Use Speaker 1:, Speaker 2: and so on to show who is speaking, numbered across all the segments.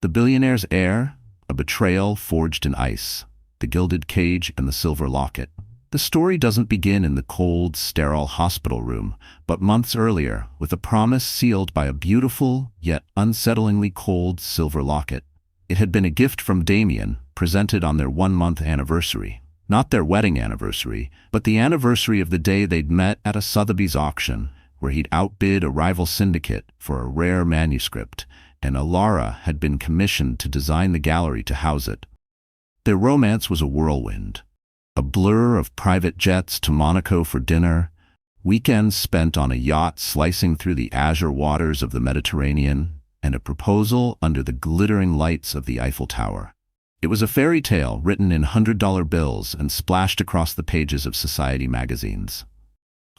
Speaker 1: The Billionaire's heir, a betrayal forged in ice, the gilded cage and the silver locket. The story doesn't begin in the cold, sterile hospital room, but months earlier, with a promise sealed by a beautiful, yet unsettlingly cold silver locket. It had been a gift from Damien, presented on their 1-month anniversary. Not their wedding anniversary, but the anniversary of the day they'd met at a Sotheby's auction, where he'd outbid a rival syndicate for a rare manuscript, and Elara had been commissioned to design the gallery to house it. Their romance was a whirlwind. A blur of private jets to Monaco for dinner, weekends spent on a yacht slicing through the azure waters of the Mediterranean, and a proposal under the glittering lights of the Eiffel Tower. It was a fairy tale written in $100 bills and splashed across the pages of society magazines.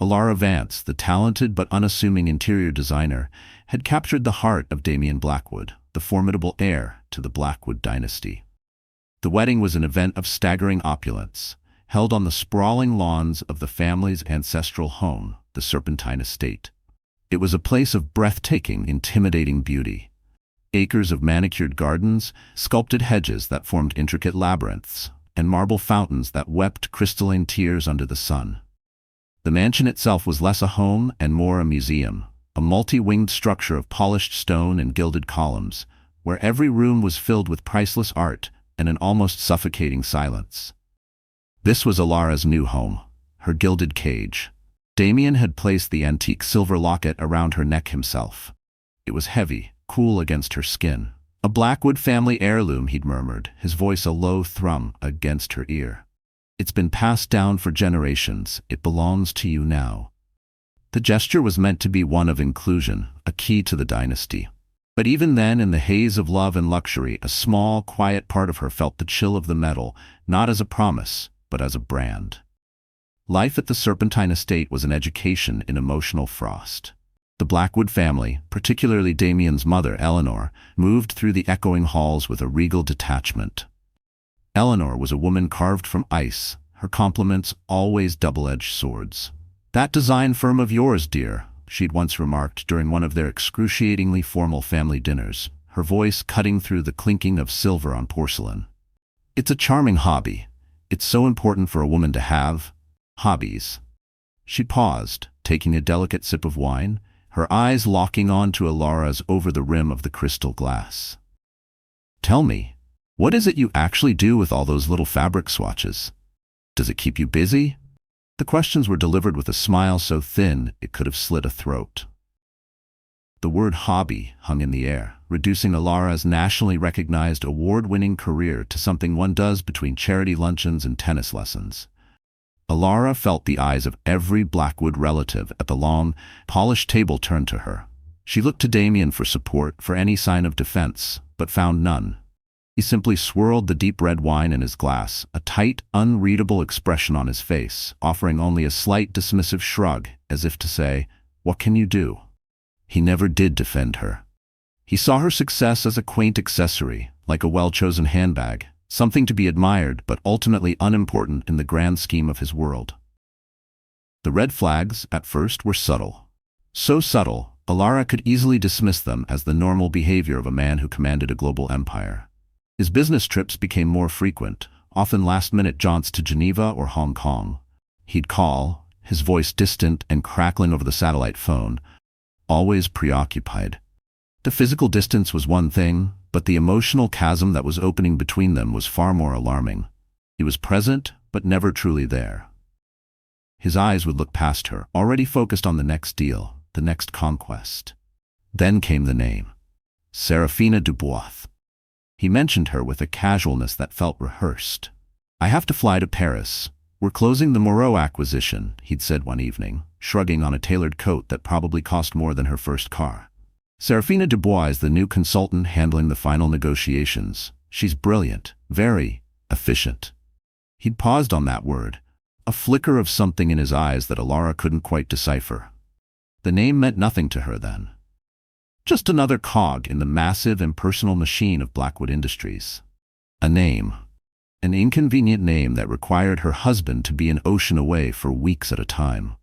Speaker 1: Elara Vance, the talented but unassuming interior designer, had captured the heart of Damien Blackwood, the formidable heir to the Blackwood dynasty. The wedding was an event of staggering opulence, held on the sprawling lawns of the family's ancestral home, the Serpentine Estate. It was a place of breathtaking, intimidating beauty. Acres of manicured gardens, sculpted hedges that formed intricate labyrinths, and marble fountains that wept crystalline tears under the sun. The mansion itself was less a home and more a museum, a multi-winged structure of polished stone and gilded columns, where every room was filled with priceless art and an almost suffocating silence. This was Elara's new home, her gilded cage. Damien had placed the antique silver locket around her neck himself. It was heavy, cool against her skin. A Blackwood family heirloom, he'd murmured, his voice a low thrum against her ear. It's been passed down for generations. It belongs to you now. The gesture was meant to be one of inclusion, a key to the dynasty. But even then, in the haze of love and luxury, a small, quiet part of her felt the chill of the metal, not as a promise, but as a brand. Life at the Serpentine Estate was an education in emotional frost. The Blackwood family, particularly Damien's mother, Eleanor, moved through the echoing halls with a regal detachment. Eleanor was a woman carved from ice, her compliments always double-edged swords. "That design firm of yours, dear," she'd once remarked during one of their excruciatingly formal family dinners, her voice cutting through the clinking of silver on porcelain. "It's a charming hobby. It's so important for a woman to have hobbies." She paused, taking a delicate sip of wine, her eyes locking on to Elara's over the rim of the crystal glass. "Tell me, what is it you actually do with all those little fabric swatches? Does it keep you busy?" The questions were delivered with a smile so thin it could have slit a throat. The word hobby hung in the air, reducing Elara's nationally recognized award-winning career to something one does between charity luncheons and tennis lessons. Elara felt the eyes of every Blackwood relative at the long, polished table turn to her. She looked to Damien for support, for any sign of defense, but found none. He simply swirled the deep red wine in his glass, a tight, unreadable expression on his face, offering only a slight dismissive shrug, as if to say, "What can you do?" He never did defend her. He saw her success as a quaint accessory, like a well-chosen handbag, something to be admired but ultimately unimportant in the grand scheme of his world. The red flags, at first, were subtle. So subtle, Elara could easily dismiss them as the normal behavior of a man who commanded a global empire. His business trips became more frequent, often last-minute jaunts to Geneva or Hong Kong. He'd call, his voice distant and crackling over the satellite phone, always preoccupied. The physical distance was one thing, but the emotional chasm that was opening between them was far more alarming. He was present, but never truly there. His eyes would look past her, already focused on the next deal, the next conquest. Then came the name. Serafina Dubois. He mentioned her with a casualness that felt rehearsed. "I have to fly to Paris. We're closing the Moreau acquisition," he'd said one evening, shrugging on a tailored coat that probably cost more than her first car. "Serafina Dubois is the new consultant handling the final negotiations. She's brilliant, very efficient." He'd paused on that word, a flicker of something in his eyes that Elara couldn't quite decipher. The name meant nothing to her then. Just another cog in the massive impersonal machine of Blackwood Industries. A name. An inconvenient name that required her husband to be an ocean away for weeks at a time.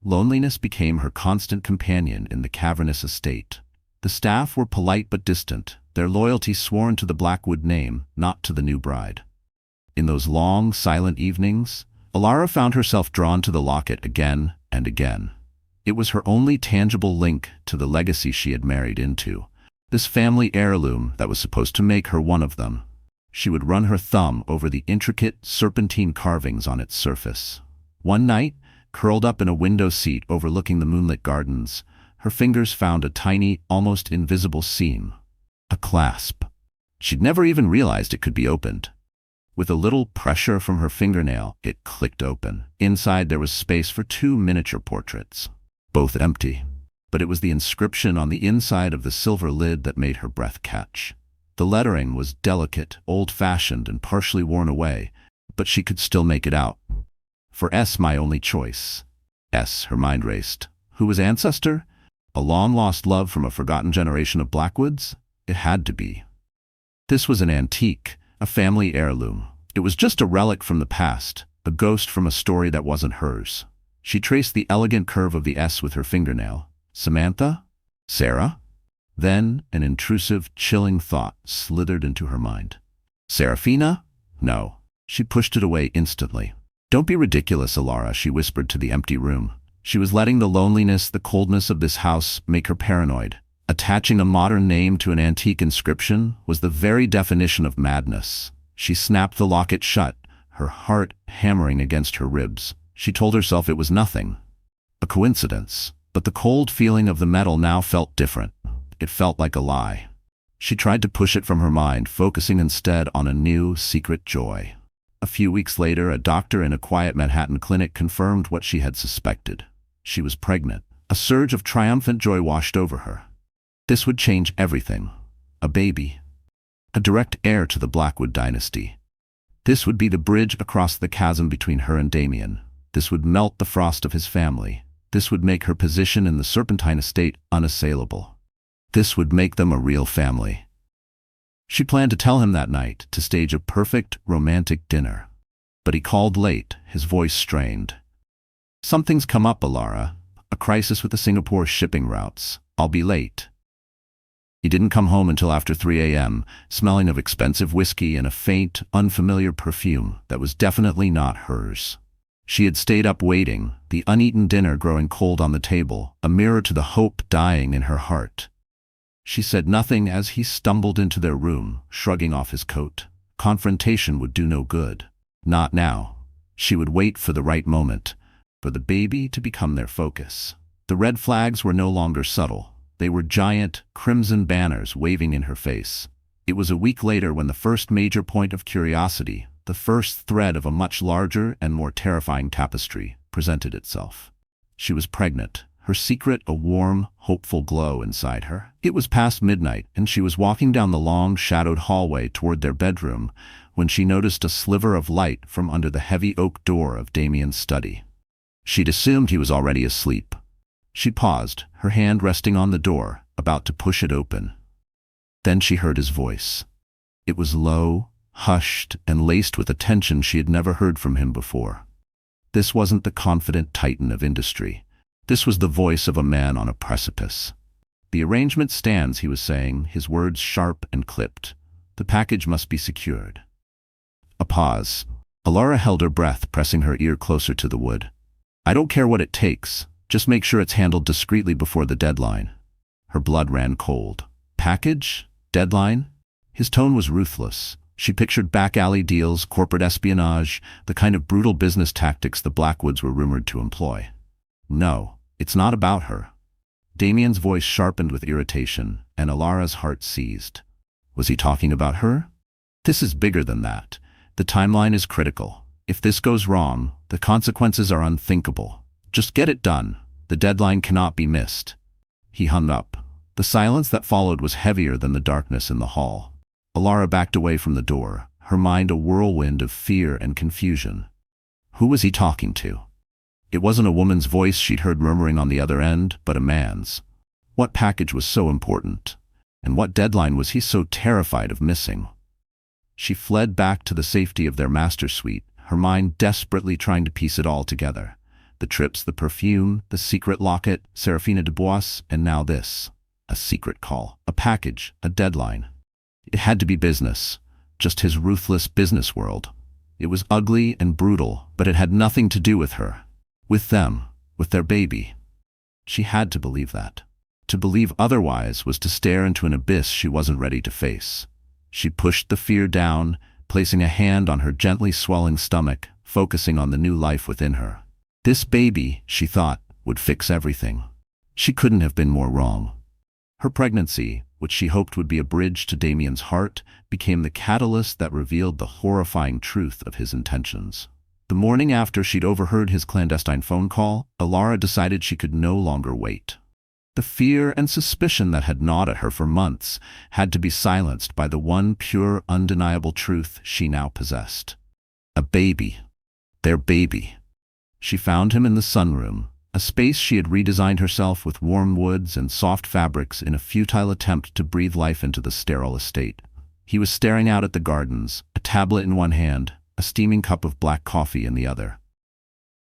Speaker 1: Loneliness became her constant companion in the cavernous estate. The staff were polite but distant, their loyalty sworn to the Blackwood name, not to the new bride. In those long, silent evenings, Elara found herself drawn to the locket again and again. It was her only tangible link to the legacy she had married into, this family heirloom that was supposed to make her one of them. She would run her thumb over the intricate serpentine carvings on its surface. One night, curled up in a window seat overlooking the moonlit gardens, her fingers found a tiny, almost invisible seam. A clasp. She'd never even realized it could be opened. With a little pressure from her fingernail, it clicked open. Inside there was space for 2 miniature portraits, both empty. But it was the inscription on the inside of the silver lid that made her breath catch. The lettering was delicate, old-fashioned, and partially worn away, but she could still make it out. For S, my only choice. S, her mind raced. Who was ancestor? A long-lost love from a forgotten generation of Blackwoods? It had to be. This was an antique, a family heirloom. It was just a relic from the past, a ghost from a story that wasn't hers. She traced the elegant curve of the S with her fingernail. Samantha? Sarah? Then an intrusive, chilling thought slithered into her mind. Serafina? No. She pushed it away instantly. Don't be ridiculous, Elara, she whispered to the empty room. She was letting the loneliness, the coldness of this house make her paranoid. Attaching a modern name to an antique inscription was the very definition of madness. She snapped the locket shut, her heart hammering against her ribs. She told herself it was nothing. A coincidence. But the cold feeling of the metal now felt different. It felt like a lie. She tried to push it from her mind, focusing instead on a new, secret joy. A few weeks later, a doctor in a quiet Manhattan clinic confirmed what she had suspected. She was pregnant. A surge of triumphant joy washed over her. This would change everything. A baby. A direct heir to the Blackwood dynasty. This would be the bridge across the chasm between her and Damien. This would melt the frost of his family. This would make her position in the Serpentine estate unassailable. This would make them a real family. She planned to tell him that night, to stage a perfect, romantic dinner. But he called late, his voice strained. Something's come up, Elara. A crisis with the Singapore shipping routes. I'll be late. He didn't come home until after 3 a.m., smelling of expensive whiskey and a faint, unfamiliar perfume that was definitely not hers. She had stayed up waiting, the uneaten dinner growing cold on the table, a mirror to the hope dying in her heart. She said nothing as he stumbled into their room, shrugging off his coat. Confrontation would do no good. Not now. She would wait for the right moment, for the baby to become their focus. The red flags were no longer subtle. They were giant, crimson banners waving in her face. It was a week later when the first major point of curiosity, the first thread of a much larger and more terrifying tapestry, presented itself. She was pregnant, her secret a warm, hopeful glow inside her. It was past midnight, and she was walking down the long, shadowed hallway toward their bedroom when she noticed a sliver of light from under the heavy oak door of Damien's study. She'd assumed he was already asleep. She paused, her hand resting on the door, about to push it open. Then she heard his voice. It was low, hushed, and laced with a tension she had never heard from him before. This wasn't the confident titan of industry. This was the voice of a man on a precipice. The arrangement stands, he was saying, his words sharp and clipped. The package must be secured. A pause. Elara held her breath, pressing her ear closer to the wood. I don't care what it takes. Just make sure it's handled discreetly before the deadline. Her blood ran cold. Package? Deadline? His tone was ruthless. She pictured back-alley deals, corporate espionage, the kind of brutal business tactics the Blackwoods were rumored to employ. No, it's not about her. Damien's voice sharpened with irritation, and Elara's heart seized. Was he talking about her? This is bigger than that. The timeline is critical. If this goes wrong, the consequences are unthinkable. Just get it done. The deadline cannot be missed. He hung up. The silence that followed was heavier than the darkness in the hall. Elara backed away from the door, her mind a whirlwind of fear and confusion. Who was he talking to? It wasn't a woman's voice she'd heard murmuring on the other end, but a man's. What package was so important? And what deadline was he so terrified of missing? She fled back to the safety of their master suite, her mind desperately trying to piece it all together. The trips, the perfume, the secret locket, Serafina Dubois, and now this. A secret call, a package, a deadline. It had to be business, just his ruthless business world. It was ugly and brutal, but it had nothing to do with her. With them, with their baby. She had to believe that. To believe otherwise was to stare into an abyss she wasn't ready to face. She pushed the fear down, placing a hand on her gently swelling stomach, focusing on the new life within her. This baby, she thought, would fix everything. She couldn't have been more wrong. Her pregnancy, which she hoped would be a bridge to Damien's heart, became the catalyst that revealed the horrifying truth of his intentions. The morning after she'd overheard his clandestine phone call, Elara decided she could no longer wait. The fear and suspicion that had gnawed at her for months had to be silenced by the one pure, undeniable truth she now possessed. A baby. Their baby. She found him in the sunroom, a space she had redesigned herself with warm woods and soft fabrics in a futile attempt to breathe life into the sterile estate. He was staring out at the gardens, a tablet in one hand, a steaming cup of black coffee in the other.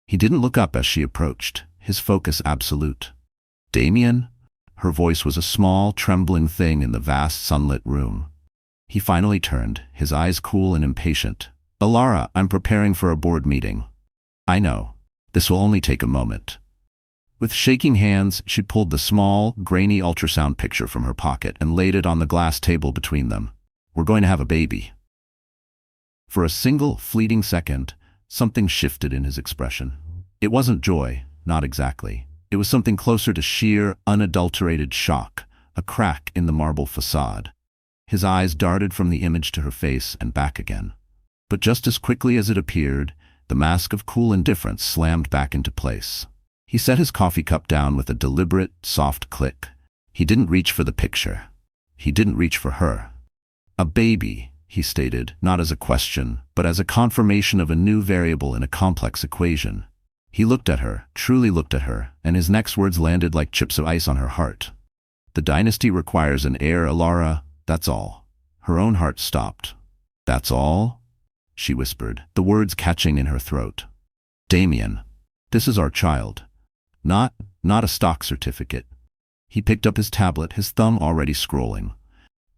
Speaker 1: He didn't look up as she approached, his focus absolute. "Damien?" Her voice was a small, trembling thing in the vast sunlit room. He finally turned, his eyes cool and impatient. "Elara, I'm preparing for a board meeting." "I know. This will only take a moment." With shaking hands, she pulled the small, grainy ultrasound picture from her pocket and laid it on the glass table between them. "We're going to have a baby." For a single, fleeting second, something shifted in his expression. It wasn't joy, not exactly. It was something closer to sheer, unadulterated shock, a crack in the marble facade. His eyes darted from the image to her face and back again. But just as quickly as it appeared, the mask of cool indifference slammed back into place. He set his coffee cup down with a deliberate, soft click. He didn't reach for the picture. He didn't reach for her. "A baby," he stated, not as a question, but as a confirmation of a new variable in a complex equation. He looked at her, truly looked at her, and his next words landed like chips of ice on her heart. "The dynasty requires an heir, Elara, that's all." Her own heart stopped. "That's all?" she whispered, the words catching in her throat. "Damien, this is our child. Not a stock certificate." He picked up his tablet, his thumb already scrolling.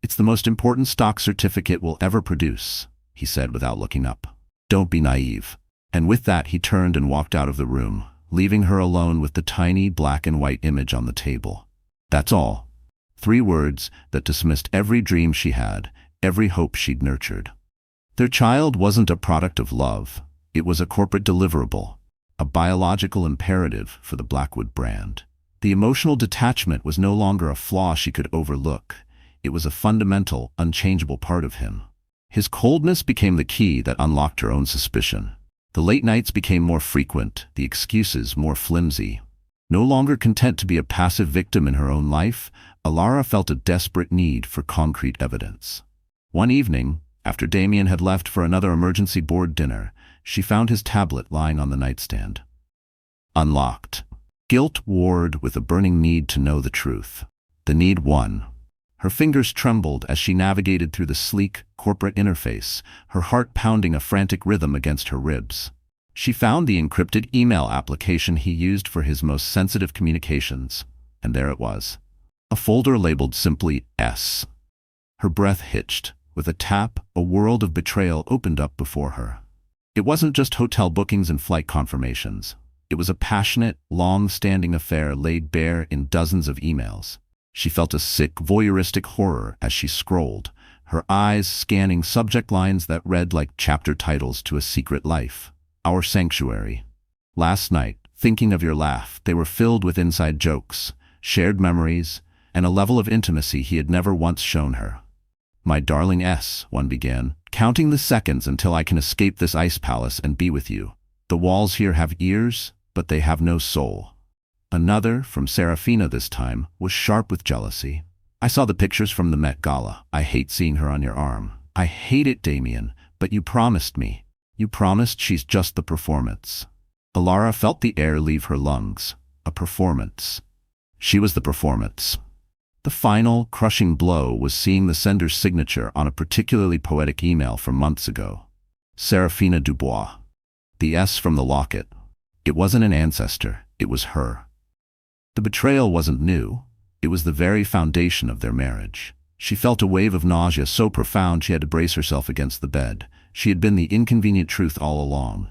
Speaker 1: "It's the most important stock certificate we'll ever produce," he said without looking up. "Don't be naive." And with that, he turned and walked out of the room, leaving her alone with the tiny black and white image on the table. "That's all." 3 words that dismissed every dream she had, every hope she'd nurtured. Their child wasn't a product of love. It was a corporate deliverable, a biological imperative for the Blackwood brand. The emotional detachment was no longer a flaw she could overlook. It was a fundamental, unchangeable part of him. His coldness became the key that unlocked her own suspicion. The late nights became more frequent, the excuses more flimsy. No longer content to be a passive victim in her own life, Elara felt a desperate need for concrete evidence. One evening, after Damien had left for another emergency board dinner, she found his tablet lying on the nightstand. Unlocked. Guilt warred with a burning need to know the truth. The need won. Her fingers trembled as she navigated through the sleek, corporate interface, her heart pounding a frantic rhythm against her ribs. She found the encrypted email application he used for his most sensitive communications, and there it was. A folder labeled simply S. Her breath hitched. With a tap, a world of betrayal opened up before her. It wasn't just hotel bookings and flight confirmations. It was a passionate, long-standing affair laid bare in dozens of emails. She felt a sick, voyeuristic horror as she scrolled, her eyes scanning subject lines that read like chapter titles to a secret life. "Our sanctuary." "Last night, thinking of your laugh," they were filled with inside jokes, shared memories, and a level of intimacy he had never once shown her. "My darling S," one began, "counting the seconds until I can escape this ice palace and be with you. The walls here have ears, but they have no soul." Another, from Serafina this time, was sharp with jealousy. "I saw the pictures from the Met Gala. I hate seeing her on your arm. I hate it, Damien, but you promised me. You promised she's just the performance." Elara felt the air leave her lungs. A performance. She was the performance. The final, crushing blow was seeing the sender's signature on a particularly poetic email from months ago. Serafina Dubois. The S from the locket. It wasn't an ancestor, it was her. The betrayal wasn't new. It was the very foundation of their marriage. She felt a wave of nausea so profound she had to brace herself against the bed. She had been the inconvenient truth all along.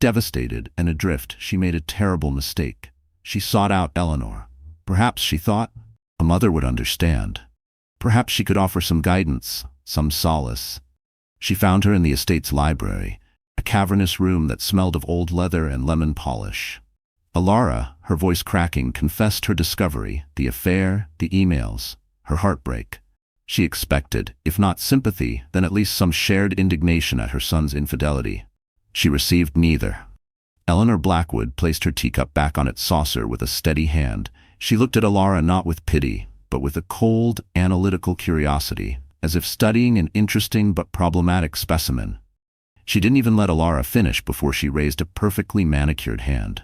Speaker 1: Devastated and adrift, she made a terrible mistake. She sought out Eleanor. Perhaps, she thought, a mother would understand. Perhaps she could offer some guidance, some solace. She found her in the estate's library, a cavernous room that smelled of old leather and lemon polish. Elara, her voice cracking, confessed her discovery, the affair, the emails, her heartbreak. She expected, if not sympathy, then at least some shared indignation at her son's infidelity. She received neither. Eleanor Blackwood placed her teacup back on its saucer with a steady hand. She looked at Elara not with pity, but with a cold, analytical curiosity, as if studying an interesting but problematic specimen. She didn't even let Elara finish before she raised a perfectly manicured hand.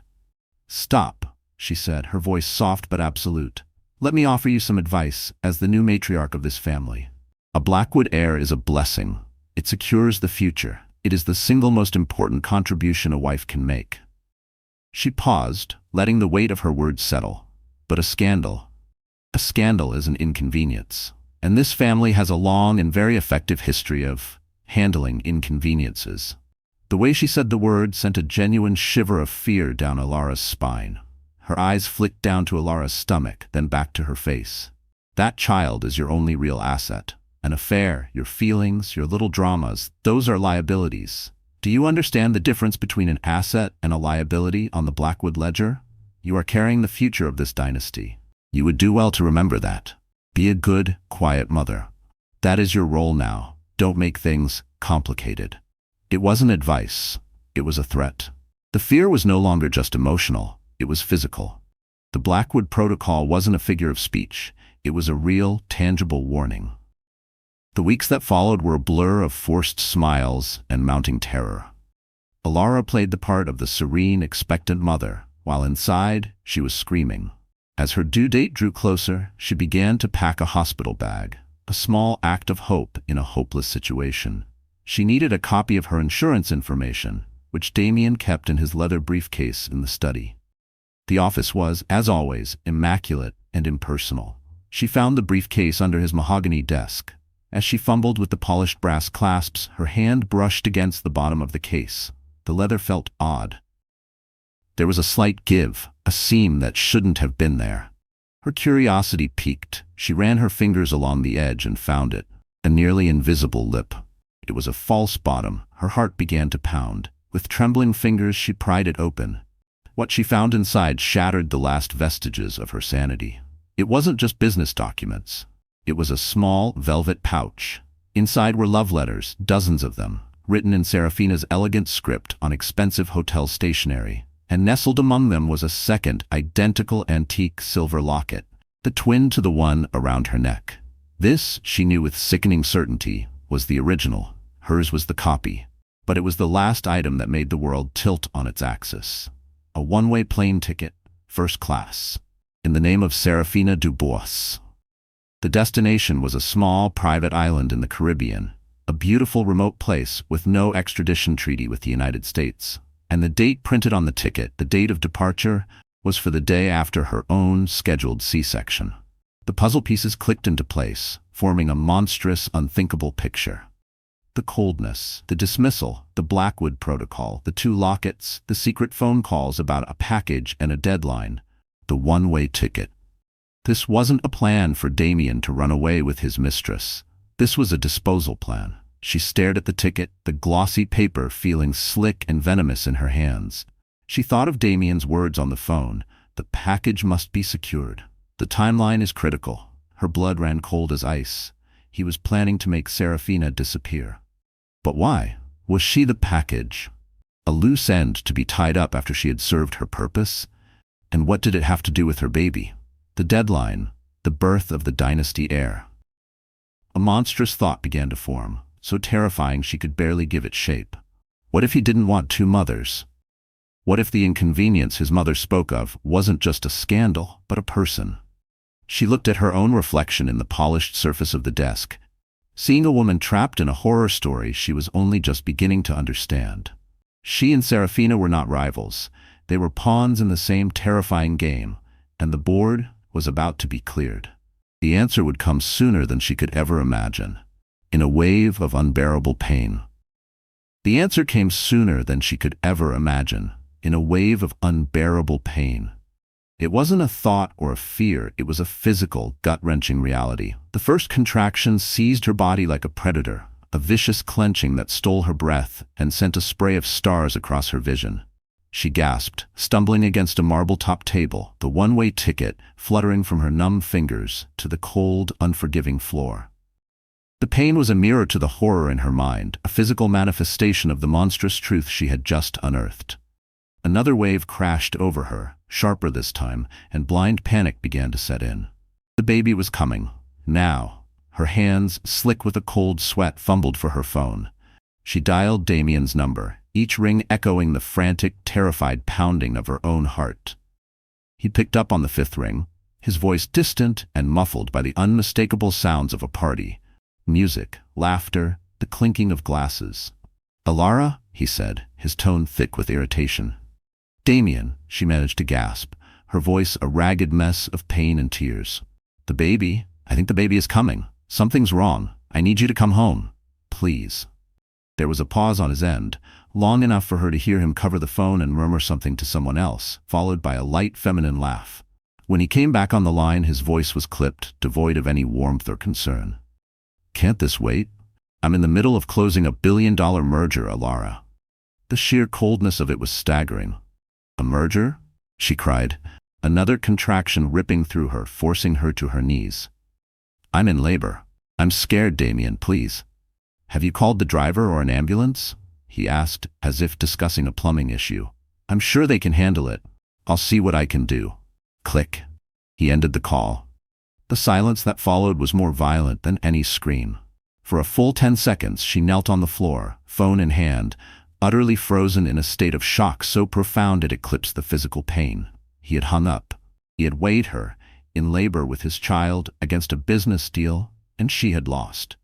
Speaker 1: "Stop," she said, her voice soft but absolute. "Let me offer you some advice as the new matriarch of this family. A Blackwood heir is a blessing. It secures the future. It is the single most important contribution a wife can make." She paused, letting the weight of her words settle. But a scandal is an inconvenience. And this family has a long and very effective history of handling inconveniences. The way she said the word sent a genuine shiver of fear down Elara's spine. Her eyes flicked down to Elara's stomach, then back to her face. That child is your only real asset. An affair, your feelings, your little dramas, those are liabilities. Do you understand the difference between an asset and a liability on the Blackwood ledger? You are carrying the future of this dynasty. You would do well to remember that. Be a good, quiet mother. That is your role now. Don't make things complicated. It wasn't advice. It was a threat. The fear was no longer just emotional. It was physical. The Blackwood Protocol wasn't a figure of speech. It was a real, tangible warning. The weeks that followed were a blur of forced smiles and mounting terror. Elara played the part of the serene, expectant mother, while inside, she was screaming. As her due date drew closer, she began to pack a hospital bag, a small act of hope in a hopeless situation. She needed a copy of her insurance information, which Damien kept in his leather briefcase in the study. The office was, as always, immaculate and impersonal. She found the briefcase under his mahogany desk. As she fumbled with the polished brass clasps, her hand brushed against the bottom of the case. The leather felt odd. There was a slight give, a seam that shouldn't have been there. Her curiosity piqued. She ran her fingers along the edge and found it, a nearly invisible lip. It was a false bottom. Her heart began to pound. With trembling fingers, she pried it open. What she found inside shattered the last vestiges of her sanity. It wasn't just business documents. It was a small, velvet pouch. Inside were love letters, dozens of them, written in Serafina's elegant script on expensive hotel stationery. And nestled among them was a second, identical antique silver locket, the twin to the one around her neck. This, she knew with sickening certainty, was the original. Hers was the copy. But it was the last item that made the world tilt on its axis. A one-way plane ticket, first class, in the name of Serafina Dubois. The destination was a small, private island in the Caribbean, a beautiful remote place with no extradition treaty with the United States. And the date printed on the ticket, the date of departure, was for the day after her own scheduled C-section. The puzzle pieces clicked into place, forming a monstrous, unthinkable picture. The coldness, the dismissal, the Blackwood Protocol, the 2 lockets, the secret phone calls about a package and a deadline, the one-way ticket. This wasn't a plan for Damien to run away with his mistress. This was a disposal plan. She stared at the ticket, the glossy paper feeling slick and venomous in her hands. She thought of Damien's words on the phone. The package must be secured. The timeline is critical. Her blood ran cold as ice. He was planning to make Serafina disappear. But why? Was she the package? A loose end to be tied up after she had served her purpose? And what did it have to do with her baby? The deadline, the birth of the dynasty heir. A monstrous thought began to form, so terrifying she could barely give it shape. What if he didn't want 2 mothers? What if the inconvenience his mother spoke of wasn't just a scandal, but a person? She looked at her own reflection in the polished surface of the desk. Seeing a woman trapped in a horror story she was only just beginning to understand. She and Serafina were not rivals. They were pawns in the same terrifying game, and the board, was about to be cleared. The answer would come sooner than she could ever imagine, in a wave of unbearable pain. The answer came sooner than she could ever imagine, in a wave of unbearable pain. It wasn't a thought or a fear, it was a physical, gut-wrenching reality. The first contraction seized her body like a predator, a vicious clenching that stole her breath and sent a spray of stars across her vision. She gasped, stumbling against a marble-topped table, the one-way ticket fluttering from her numb fingers to the cold, unforgiving floor. The pain was a mirror to the horror in her mind, a physical manifestation of the monstrous truth she had just unearthed. Another wave crashed over her, sharper this time, and blind panic began to set in. The baby was coming. Now. Her hands, slick with a cold sweat, fumbled for her phone. She dialed Damien's number, each ring echoing the frantic, terrified pounding of her own heart. He picked up on the fifth ring, his voice distant and muffled by the unmistakable sounds of a party. Music, laughter, the clinking of glasses. "Elara?" he said, his tone thick with irritation. "Damien," she managed to gasp, her voice a ragged mess of pain and tears. "The baby? I think the baby is coming. Something's wrong. I need you to come home. Please." There was a pause on his end, long enough for her to hear him cover the phone and murmur something to someone else, followed by a light feminine laugh. When he came back on the line, his voice was clipped, devoid of any warmth or concern. "Can't this wait? I'm in the middle of closing a billion-dollar merger, Elara." The sheer coldness of it was staggering. "A merger?" she cried, another contraction ripping through her, forcing her to her knees. "I'm in labor. I'm scared, Damien, please." "Have you called the driver or an ambulance?" he asked, as if discussing a plumbing issue. "I'm sure they can handle it. I'll see what I can do." Click. He ended the call. The silence that followed was more violent than any scream. For a full 10 seconds she knelt on the floor, phone in hand, utterly frozen in a state of shock so profound it eclipsed the physical pain. He had hung up. He had weighed her, in labor with his child, against a business deal, and she had lost.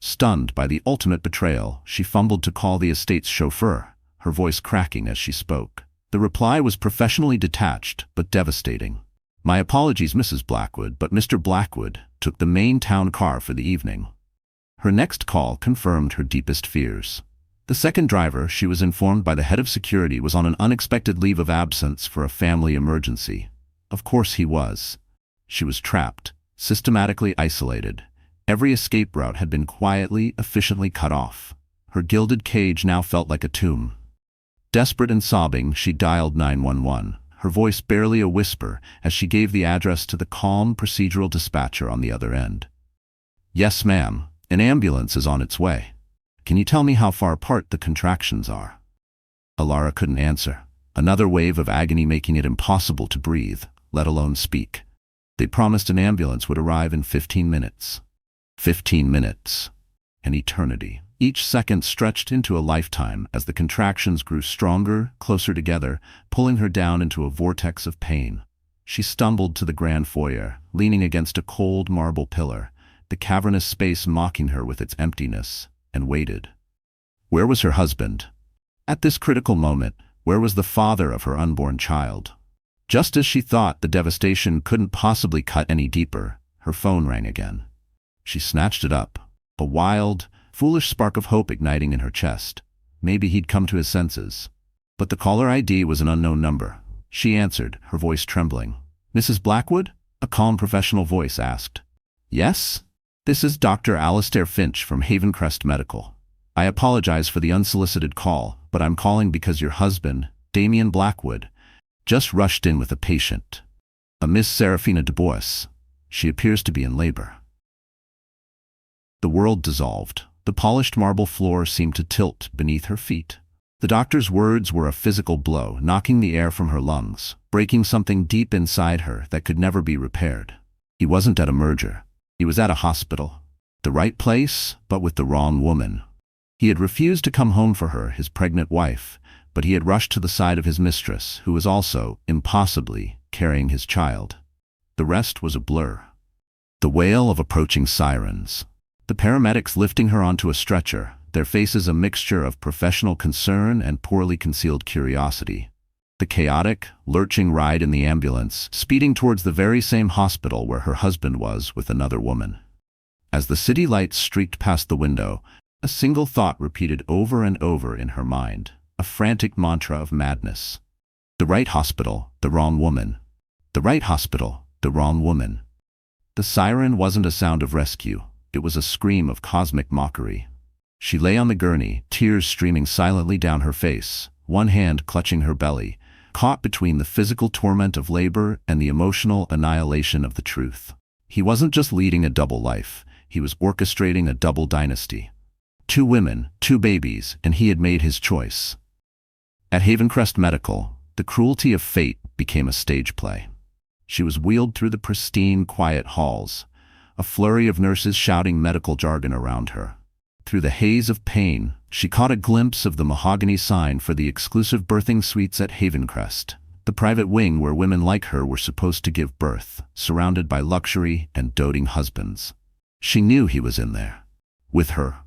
Speaker 1: Stunned by the ultimate betrayal, she fumbled to call the estate's chauffeur, her voice cracking as she spoke. The reply was professionally detached, but devastating. "My apologies, Mrs. Blackwood, but Mr. Blackwood took the main town car for the evening." Her next call confirmed her deepest fears. The second driver, she was informed by the head of security, was on an unexpected leave of absence for a family emergency. Of course he was. She was trapped, systematically isolated. Every escape route had been quietly, efficiently cut off. Her gilded cage now felt like a tomb. Desperate and sobbing, she dialed 911, her voice barely a whisper as she gave the address to the calm, procedural dispatcher on the other end. "Yes, ma'am. An ambulance is on its way. Can you tell me how far apart the contractions are?" Elara couldn't answer. Another wave of agony making it impossible to breathe, let alone speak. They promised an ambulance would arrive in 15 minutes. 15 minutes. An eternity. Each second stretched into a lifetime as the contractions grew stronger, closer together, pulling her down into a vortex of pain. She stumbled to the grand foyer, leaning against a cold marble pillar, the cavernous space mocking her with its emptiness, and waited. Where was her husband? At this critical moment, where was the father of her unborn child? Just as she thought the devastation couldn't possibly cut any deeper, her phone rang again. She snatched it up, a wild, foolish spark of hope igniting in her chest. Maybe he'd come to his senses. But the caller ID was an unknown number. She answered, her voice trembling. "Mrs. Blackwood?" a calm professional voice asked. "Yes? This is Dr. Alistair Finch from Havencrest Medical. I apologize for the unsolicited call, but I'm calling because your husband, Damien Blackwood, just rushed in with a patient. A Miss Serafina Dubois. She appears to be in labor." The world dissolved. The polished marble floor seemed to tilt beneath her feet. The doctor's words were a physical blow, knocking the air from her lungs, breaking something deep inside her that could never be repaired. He wasn't at a merger. He was at a hospital. The right place, but with the wrong woman. He had refused to come home for her, his pregnant wife, but he had rushed to the side of his mistress, who was also, impossibly, carrying his child. The rest was a blur. The wail of approaching sirens. The paramedics lifting her onto a stretcher, their faces a mixture of professional concern and poorly concealed curiosity. The chaotic, lurching ride in the ambulance, speeding towards the very same hospital where her husband was with another woman. As the city lights streaked past the window, a single thought repeated over and over in her mind, a frantic mantra of madness. The right hospital, the wrong woman. The right hospital, the wrong woman. The siren wasn't a sound of rescue. It was a scream of cosmic mockery. She lay on the gurney, tears streaming silently down her face, one hand clutching her belly, caught between the physical torment of labor and the emotional annihilation of the truth. He wasn't just leading a double life, he was orchestrating a double dynasty. 2 women, 2 babies, and he had made his choice. At Havencrest Medical, the cruelty of fate became a stage play. She was wheeled through the pristine, quiet halls, a flurry of nurses shouting medical jargon around her. Through the haze of pain, she caught a glimpse of the mahogany sign for the exclusive birthing suites at Havencrest, the private wing where women like her were supposed to give birth, surrounded by luxury and doting husbands. She knew he was in there, with her.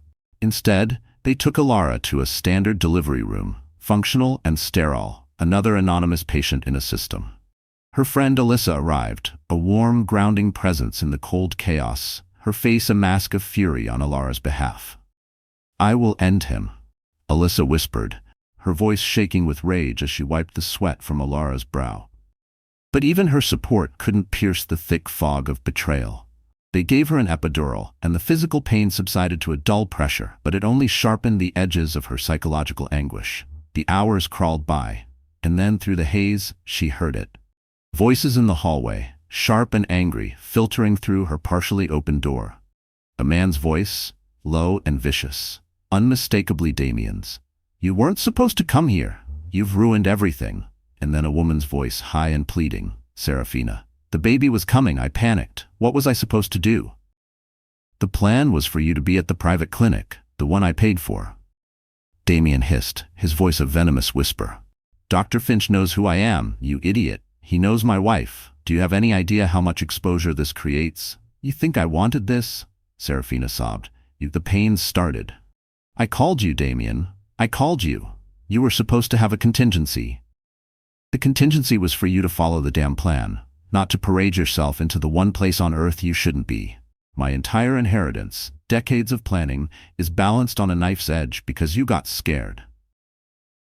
Speaker 1: Instead, they took Elara to a standard delivery room, functional and sterile, another anonymous patient in a system. Her friend Alyssa arrived, a warm, grounding presence in the cold chaos, her face a mask of fury on Elara's behalf. "I will end him," Alyssa whispered, her voice shaking with rage as she wiped the sweat from Elara's brow. But even her support couldn't pierce the thick fog of betrayal. They gave her an epidural, and the physical pain subsided to a dull pressure, but it only sharpened the edges of her psychological anguish. The hours crawled by, and then through the haze, she heard it. Voices in the hallway, sharp and angry, filtering through her partially open door. A man's voice, low and vicious, unmistakably Damien's. "You weren't supposed to come here. You've ruined everything." And then a woman's voice, high and pleading, "Serafina. The baby was coming. I panicked. What was I supposed to do?" "The plan was for you to be at the private clinic, the one I paid for." Damien hissed, his voice a venomous whisper. "Dr. Finch knows who I am, you idiot. He knows my wife. Do you have any idea how much exposure this creates?" "You think I wanted this?" Serafina sobbed. The pain started. "I called you, Damien. I called you. You were supposed to have a contingency." "The contingency was for you to follow the damn plan, not to parade yourself into the one place on earth you shouldn't be. My entire inheritance, decades of planning, is balanced on a knife's edge because you got scared."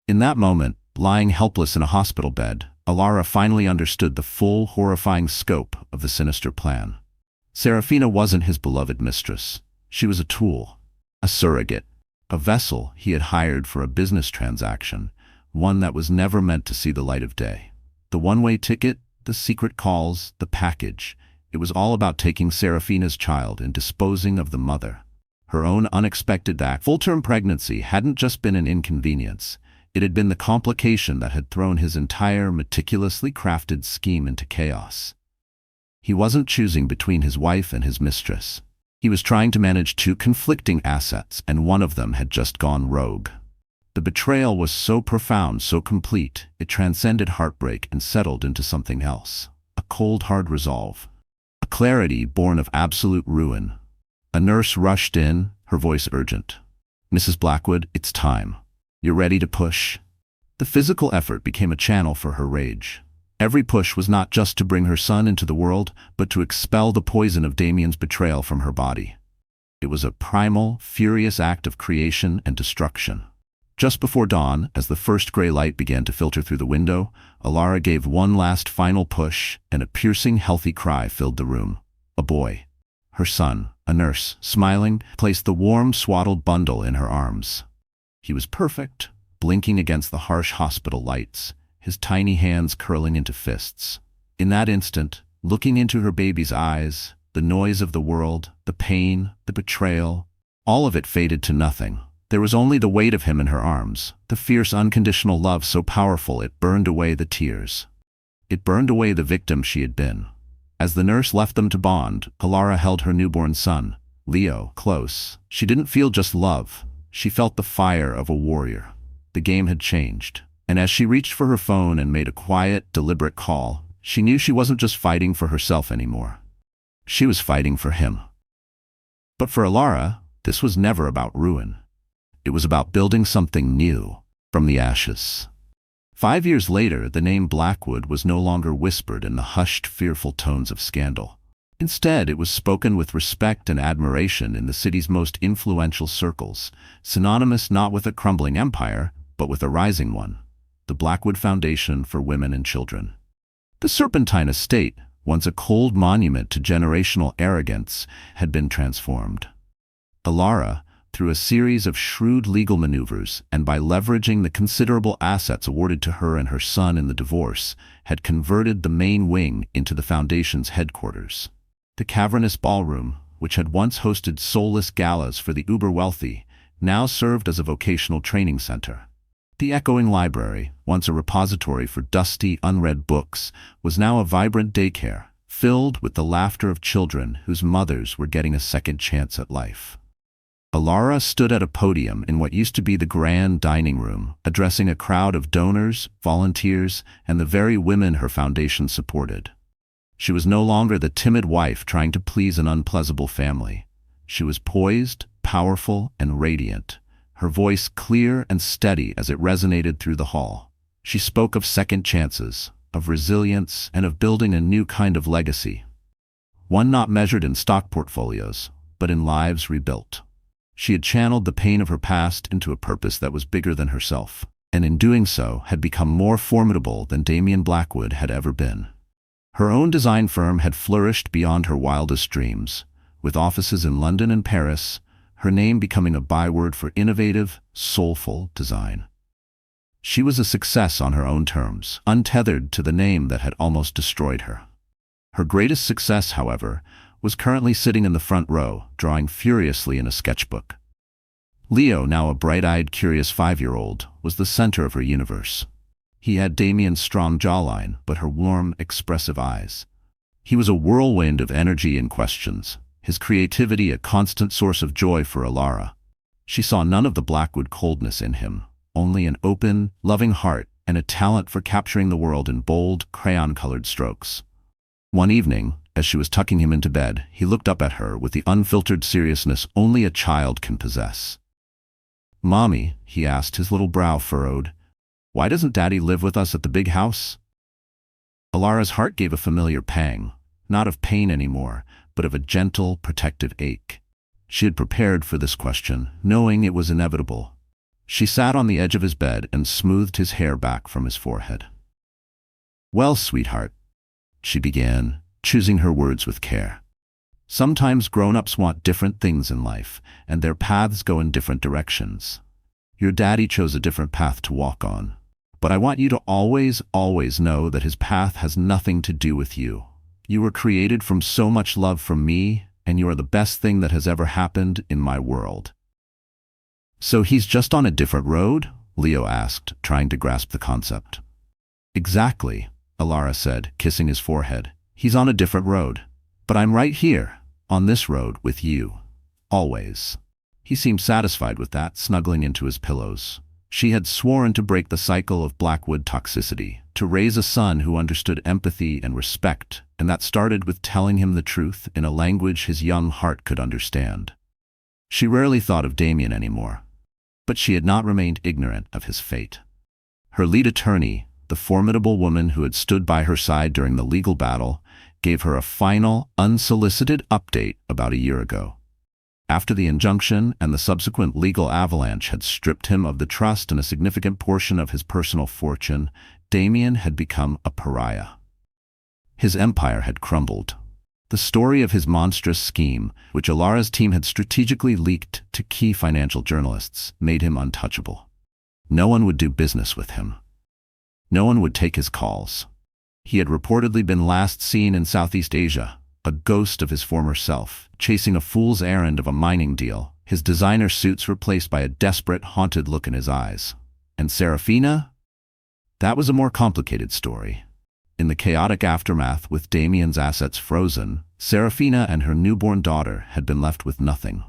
Speaker 1: In that moment, lying helpless in a hospital bed, Elara finally understood the full, horrifying scope of the sinister plan. Serafina wasn't his beloved mistress. She was a tool, a surrogate, a vessel he had hired for a business transaction, one that was never meant to see the light of day. The one-way ticket, the secret calls, the package, it was all about taking Serafina's child and disposing of the mother. Her own unexpected act, full-term pregnancy, hadn't just been an inconvenience. It had been the complication that had thrown his entire meticulously crafted scheme into chaos. He wasn't choosing between his wife and his mistress. He was trying to manage 2 conflicting assets, and one of them had just gone rogue. The betrayal was so profound, so complete, it transcended heartbreak and settled into something else. A cold, hard resolve. A clarity born of absolute ruin. A nurse rushed in, her voice urgent. "Mrs. Blackwood, it's time. You're ready to push." The physical effort became a channel for her rage. Every push was not just to bring her son into the world, but to expel the poison of Damien's betrayal from her body. It was a primal, furious act of creation and destruction. Just before dawn, as the first gray light began to filter through the window, Elara gave one last final push, and a piercing, healthy cry filled the room. A boy. Her son, a nurse, smiling, placed the warm, swaddled bundle in her arms. He was perfect, blinking against the harsh hospital lights, his tiny hands curling into fists. In that instant, looking into her baby's eyes, the noise of the world, the pain, the betrayal, all of it faded to nothing. There was only the weight of him in her arms, the fierce unconditional love so powerful it burned away the tears. It burned away the victim she had been. As the nurse left them to bond, Elara held her newborn son, Leo, close. She didn't feel just love. She felt the fire of a warrior. The game had changed. And as she reached for her phone and made a quiet, deliberate call, she knew she wasn't just fighting for herself anymore. She was fighting for him. But for Elara, this was never about ruin. It was about building something new, from the ashes. 5 years later, the name Blackwood was no longer whispered in the hushed, fearful tones of scandal. Instead, it was spoken with respect and admiration in the city's most influential circles, synonymous not with a crumbling empire, but with a rising one, the Blackwood Foundation for Women and Children. The Serpentine estate, once a cold monument to generational arrogance, had been transformed. Elara, through a series of shrewd legal maneuvers and by leveraging the considerable assets awarded to her and her son in the divorce, had converted the main wing into the Foundation's headquarters. The cavernous ballroom, which had once hosted soulless galas for the uber-wealthy, now served as a vocational training center. The echoing library, once a repository for dusty, unread books, was now a vibrant daycare, filled with the laughter of children whose mothers were getting a second chance at life. Elara stood at a podium in what used to be the grand dining room, addressing a crowd of donors, volunteers, and the very women her foundation supported. She was no longer the timid wife trying to please an unpleasant family. She was poised, powerful, and radiant, her voice clear and steady as it resonated through the hall. She spoke of second chances, of resilience, and of building a new kind of legacy. One not measured in stock portfolios, but in lives rebuilt. She had channeled the pain of her past into a purpose that was bigger than herself, and in doing so had become more formidable than Damien Blackwood had ever been. Her own design firm had flourished beyond her wildest dreams, with offices in London and Paris, her name becoming a byword for innovative, soulful design. She was a success on her own terms, untethered to the name that had almost destroyed her. Her greatest success, however, was currently sitting in the front row, drawing furiously in a sketchbook. Leo, now a bright-eyed, curious 5-year-old, was the center of her universe. He had Damien's strong jawline, but her warm, expressive eyes. He was a whirlwind of energy and questions, his creativity a constant source of joy for Elara. She saw none of the Blackwood coldness in him, only an open, loving heart and a talent for capturing the world in bold, crayon-colored strokes. One evening, as she was tucking him into bed, he looked up at her with the unfiltered seriousness only a child can possess. "Mommy," he asked, his little brow furrowed, "why doesn't Daddy live with us at the big house?" Elara's heart gave a familiar pang, not of pain anymore, but of a gentle, protective ache. She had prepared for this question, knowing it was inevitable. She sat on the edge of his bed and smoothed his hair back from his forehead. "Well, sweetheart," she began, choosing her words with care. "Sometimes grown-ups want different things in life, and their paths go in different directions. Your daddy chose a different path to walk on. But I want you to always, always know that his path has nothing to do with you. You were created from so much love from me, and you are the best thing that has ever happened in my world." "So he's just on a different road?" Leo asked, trying to grasp the concept. "Exactly," Elara said, kissing his forehead. "He's on a different road. But I'm right here, on this road, with you. Always." He seemed satisfied with that, snuggling into his pillows. She had sworn to break the cycle of Blackwood toxicity, to raise a son who understood empathy and respect, and that started with telling him the truth in a language his young heart could understand. She rarely thought of Damien anymore, but she had not remained ignorant of his fate. Her lead attorney, the formidable woman who had stood by her side during the legal battle, gave her a final, unsolicited update about a year ago. After the injunction and the subsequent legal avalanche had stripped him of the trust and a significant portion of his personal fortune, Damien had become a pariah. His empire had crumbled. The story of his monstrous scheme, which Elara's team had strategically leaked to key financial journalists, made him untouchable. No one would do business with him. No one would take his calls. He had reportedly been last seen in Southeast Asia, a ghost of his former self, chasing a fool's errand of a mining deal, his designer suits replaced by a desperate, haunted look in his eyes. And Serafina? That was a more complicated story. In the chaotic aftermath, with Damien's assets frozen, Serafina and her newborn daughter had been left with nothing.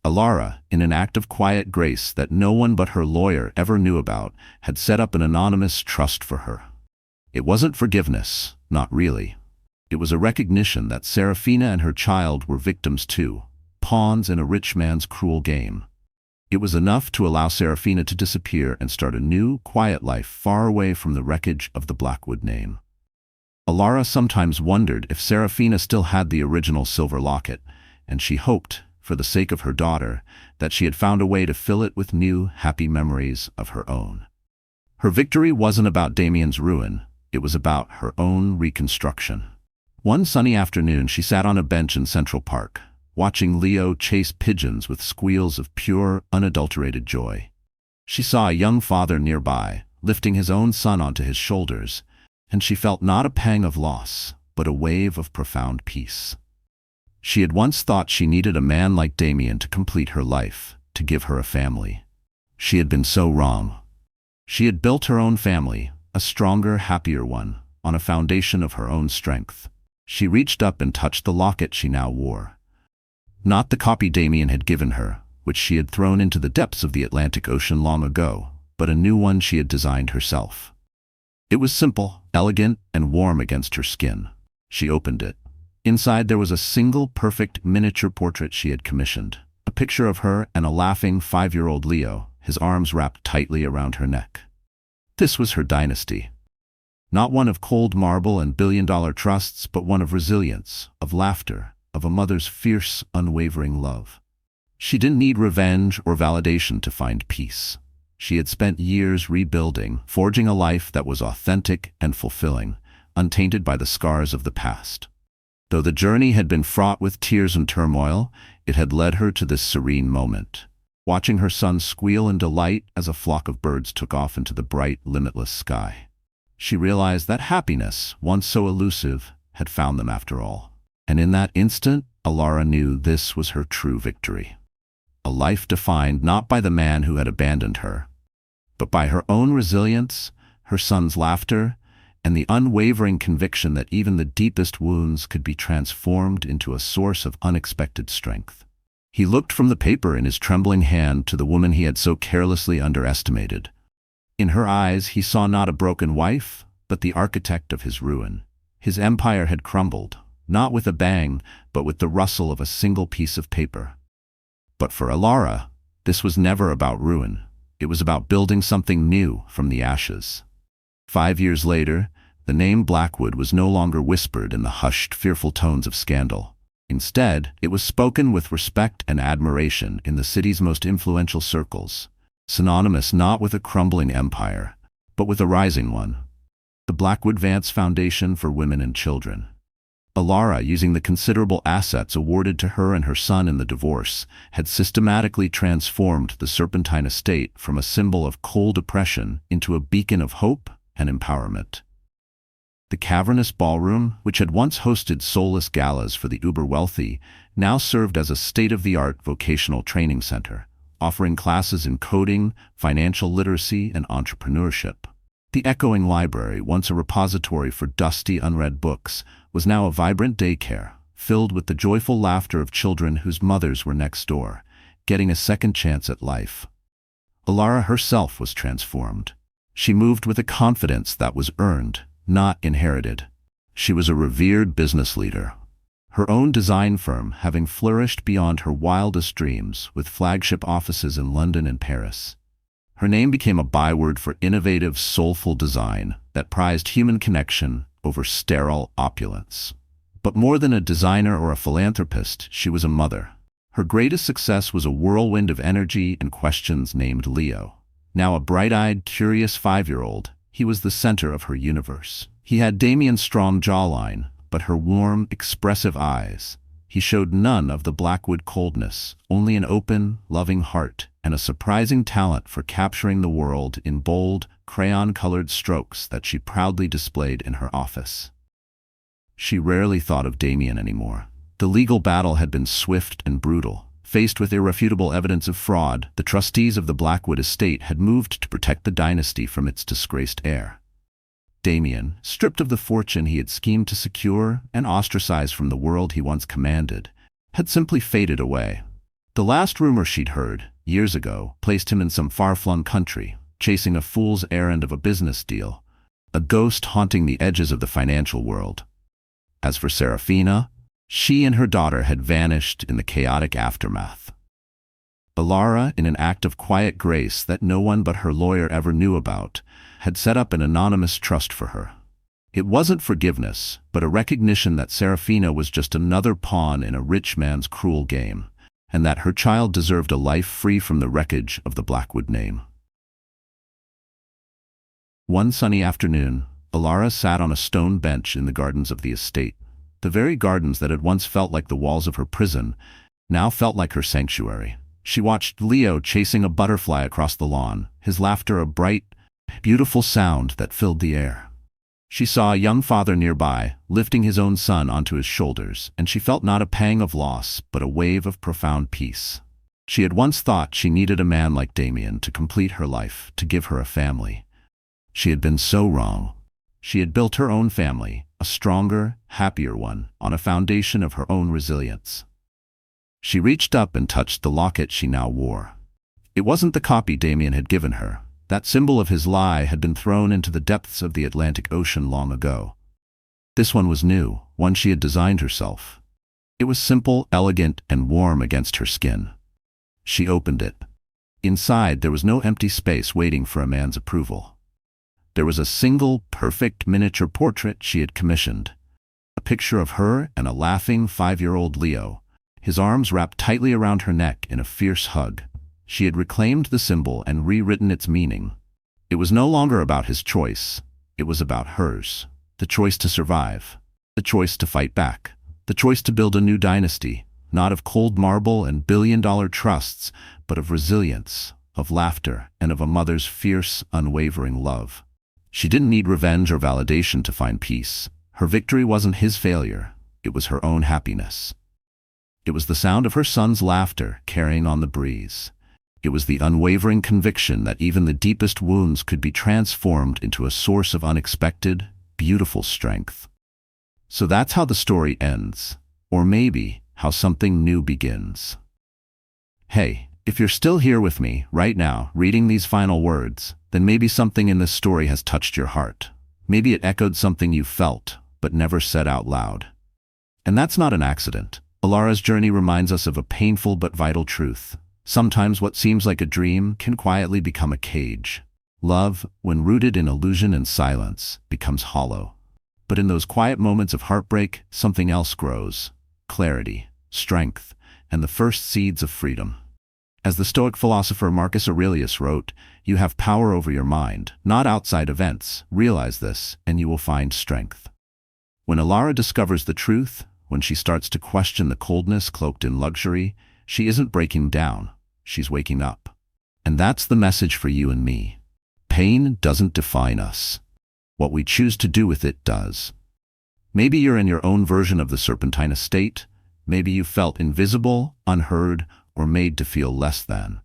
Speaker 1: Elara, in an act of quiet grace that no one but her lawyer ever knew about, had set up an anonymous trust for her. It wasn't forgiveness, not really. It was a recognition that Serafina and her child were victims too, pawns in a rich man's cruel game. It was enough to allow Serafina to disappear and start a new, quiet life far away from the wreckage of the Blackwood name. Elara sometimes wondered if Serafina still had the original silver locket, and she hoped, for the sake of her daughter, that she had found a way to fill it with new, happy memories of her own. Her victory wasn't about Damien's ruin, it was about her own reconstruction. One sunny afternoon she sat on a bench in Central Park, watching Leo chase pigeons with squeals of pure, unadulterated joy. She saw a young father nearby, lifting his own son onto his shoulders, and she felt not a pang of loss, but a wave of profound peace. She had once thought she needed a man like Damien to complete her life, to give her a family. She had been so wrong. She had built her own family, a stronger, happier one, on a foundation of her own strength. She reached up and touched the locket she now wore. Not the copy Damien had given her, which she had thrown into the depths of the Atlantic Ocean long ago, but a new one she had designed herself. It was simple, elegant, and warm against her skin. She opened it. Inside there was a single perfect miniature portrait she had commissioned, a picture of her and a laughing 5-year-old Leo, his arms wrapped tightly around her neck. This was her dynasty. Not one of cold marble and billion-dollar trusts, but one of resilience, of laughter, of a mother's fierce, unwavering love. She didn't need revenge or validation to find peace. She had spent years rebuilding, forging a life that was authentic and fulfilling, untainted by the scars of the past. Though the journey had been fraught with tears and turmoil, it had led her to this serene moment. Watching her son squeal in delight as a flock of birds took off into the bright, limitless sky. She realized that happiness, once so elusive, had found them after all. And in that instant, Elara knew this was her true victory. A life defined not by the man who had abandoned her, but by her own resilience, her son's laughter, and the unwavering conviction that even the deepest wounds could be transformed into a source of unexpected strength. He looked from the paper in his trembling hand to the woman he had so carelessly underestimated. In her eyes he saw not a broken wife, but the architect of his ruin. His empire had crumbled, not with a bang, but with the rustle of a single piece of paper. But for Elara, this was never about ruin. It was about building something new from the ashes. 5 years later, the name Blackwood was no longer whispered in the hushed, fearful tones of scandal. Instead, it was spoken with respect and admiration in the city's most influential circles, synonymous not with a crumbling empire, but with a rising one. The Blackwood Vance Foundation for Women and Children. Elara, using the considerable assets awarded to her and her son in the divorce, had systematically transformed the Serpentine estate from a symbol of cold oppression into a beacon of hope and empowerment. The cavernous ballroom, which had once hosted soulless galas for the uber-wealthy, now served as a state-of-the-art vocational training center, offering classes in coding, financial literacy, and entrepreneurship. The echoing library, once a repository for dusty, unread books, was now a vibrant daycare, filled with the joyful laughter of children whose mothers were next door, getting a second chance at life. Elara herself was transformed. She moved with a confidence that was earned, not inherited. She was a revered business leader, her own design firm having flourished beyond her wildest dreams with flagship offices in London and Paris. Her name became a byword for innovative, soulful design that prized human connection over sterile opulence. But more than a designer or a philanthropist, she was a mother. Her greatest success was a whirlwind of energy and questions named Leo. Now a bright-eyed, curious 5-year-old, he was the center of her universe. He had Damien's strong jawline, but her warm, expressive eyes. He showed none of the Blackwood coldness, only an open, loving heart, and a surprising talent for capturing the world in bold, crayon-colored strokes that she proudly displayed in her office. She rarely thought of Damien anymore. The legal battle had been swift and brutal. Faced with irrefutable evidence of fraud, the trustees of the Blackwood estate had moved to protect the dynasty from its disgraced heir. Damien, stripped of the fortune he had schemed to secure and ostracized from the world he once commanded, had simply faded away. The last rumor she'd heard, years ago, placed him in some far-flung country, chasing a fool's errand of a business deal, a ghost haunting the edges of the financial world. As for Serafina, she and her daughter had vanished in the chaotic aftermath. Elara, in an act of quiet grace that no one but her lawyer ever knew about, had set up an anonymous trust for her. It wasn't forgiveness, but a recognition that Serafina was just another pawn in a rich man's cruel game, and that her child deserved a life free from the wreckage of the Blackwood name. One sunny afternoon, Elara sat on a stone bench in the gardens of the estate. The very gardens that had once felt like the walls of her prison now felt like her sanctuary. She watched Leo chasing a butterfly across the lawn, his laughter a bright, beautiful sound that filled the air. She saw a young father nearby, lifting his own son onto his shoulders, and she felt not a pang of loss, but a wave of profound peace. She had once thought she needed a man like Damien to complete her life, to give her a family. She had been so wrong. She had built her own family, a stronger, happier one, on a foundation of her own resilience. She reached up and touched the locket she now wore. It wasn't the copy Damien had given her. That symbol of his lie had been thrown into the depths of the Atlantic Ocean long ago. This one was new, one she had designed herself. It was simple, elegant, and warm against her skin. She opened it. Inside, there was no empty space waiting for a man's approval. There was a single, perfect miniature portrait she had commissioned. A picture of her and a laughing 5-year-old Leo, his arms wrapped tightly around her neck in a fierce hug. She had reclaimed the symbol and rewritten its meaning. It was no longer about his choice. It was about hers. The choice to survive. The choice to fight back. The choice to build a new dynasty, not of cold marble and billion-dollar trusts, but of resilience, of laughter, and of a mother's fierce, unwavering love. She didn't need revenge or validation to find peace. Her victory wasn't his failure. It was her own happiness. It was the sound of her son's laughter carrying on the breeze. It was the unwavering conviction that even the deepest wounds could be transformed into a source of unexpected, beautiful strength. So that's how the story ends. Or maybe how something new begins. Hey, if you're still here with me right now, reading these final words, then maybe something in this story has touched your heart. Maybe it echoed something you felt, but never said out loud. And that's not an accident. Elara's journey reminds us of a painful but vital truth. Sometimes what seems like a dream can quietly become a cage. Love, when rooted in illusion and silence, becomes hollow. But in those quiet moments of heartbreak, something else grows. Clarity, strength, and the first seeds of freedom. As the Stoic philosopher Marcus Aurelius wrote, "You have power over your mind, not outside events. Realize this, and you will find strength." When Elara discovers the truth, when she starts to question the coldness cloaked in luxury, she isn't breaking down, she's waking up. And that's the message for you and me. Pain doesn't define us. What we choose to do with it does. Maybe you're in your own version of the serpentine estate. Maybe you felt invisible, unheard, or made to feel less than.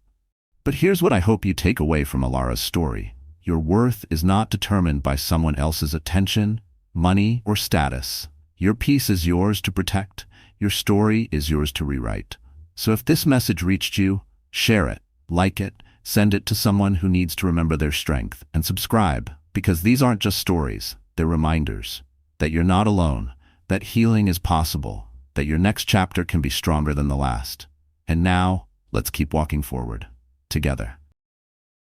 Speaker 1: But here's what I hope you take away from Elara's story. Your worth is not determined by someone else's attention, money, or status. Your peace is yours to protect. Your story is yours to rewrite. So if this message reached you, share it, like it, send it to someone who needs to remember their strength, and subscribe, because these aren't just stories, they're reminders that you're not alone, that healing is possible, that your next chapter can be stronger than the last. And now, let's keep walking forward, together.